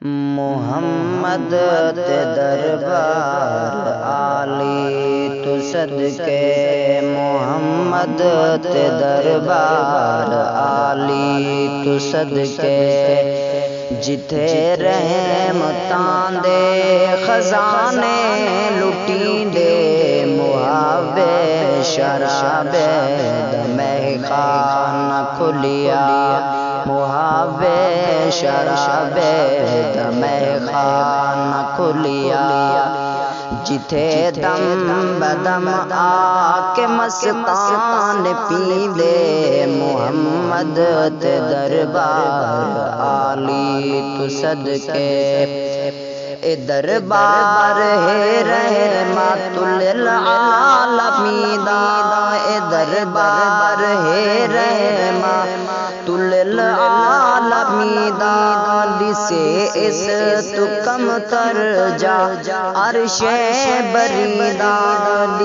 محمد تے دربار عالی تو صدقے محمد تے دربار عالی تو صدقے جتھے رحمتاں دے خزانے لٹی دے محابے شرابے دمے خانہ کھلیا محابے شرابے دمے خانہ کھلیا جتھے دم بدم آ کے مستان پی دے محمد تے دربار عالی تو صدقے اے دربار ہے رحمت للعالمین اے دربار ہے رحمت للعالمین سے اس تو کم تر جا عرش بریدہ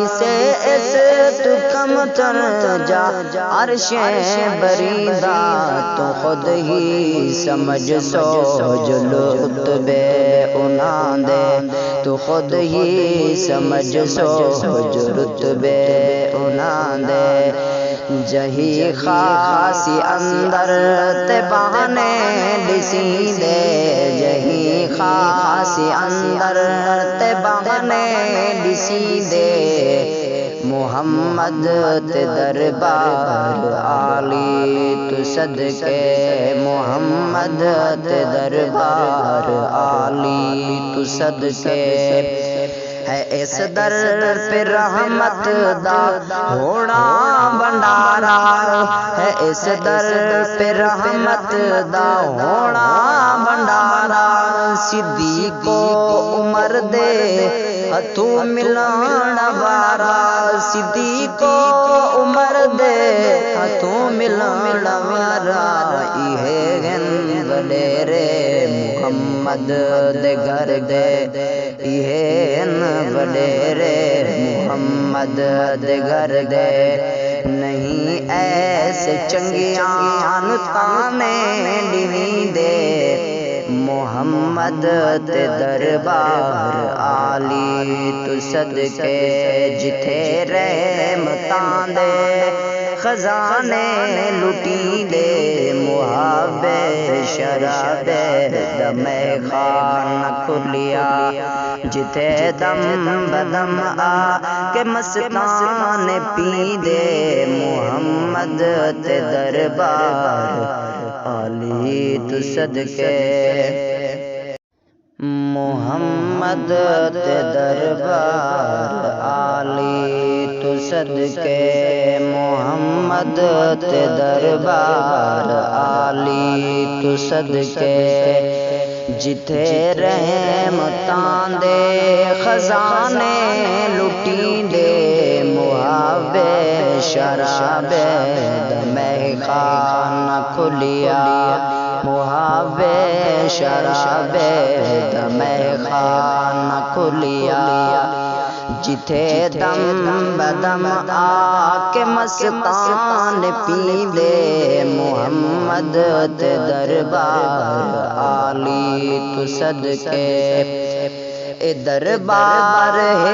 سے اس تو کم تر جا عرش بریدہ تو خود ہی سمجھ سوچ رتبے انہاں دے تو خود ہی سمجھ سوچ رتبے انہاں دے جہی خاصی اندر تے بہانے ڈسی دے جہی خاصی اندر تے بہانے ڈسی دے محمد تے دربار عالی تو صدقے محمد تے دربار عالی تو صدقے ہے اس در پہ رحمت دا ہونا بندارا ہے اس در پہ رحمت دا ہونا بندارا صدیق و عمر دے ہتھوں ملان وارا صدیق و عمر دے ہتھوں ملان وارا یہ گن وڈیرے محمد دے گھر دے یہ وڈیرے محمد دے گھر دے نہیں ایسے چنگیاں تانے ڈویں دے محمد تے دربار عالی تو صدقے جتھے رحمتاں دے خزانے لٹی دے محابے شرابے دمے خانہ کھلیا جتھے دم بدم آ کے مستان پی دے محمد تے دربار عالی تو صدقے محمد تے دربار عالی تو صدقے محمد تے دربار عالی تو صدقے جتھے رحمتاں دے خزانے لٹی دے محابے شرابے دمے خانہ کھلیا محابے شرابے دمے خانہ کھلیا جتھے دم بدم آ کے مستان پی دے محمد تے دربار عالی تو صدقے اے دربار ہے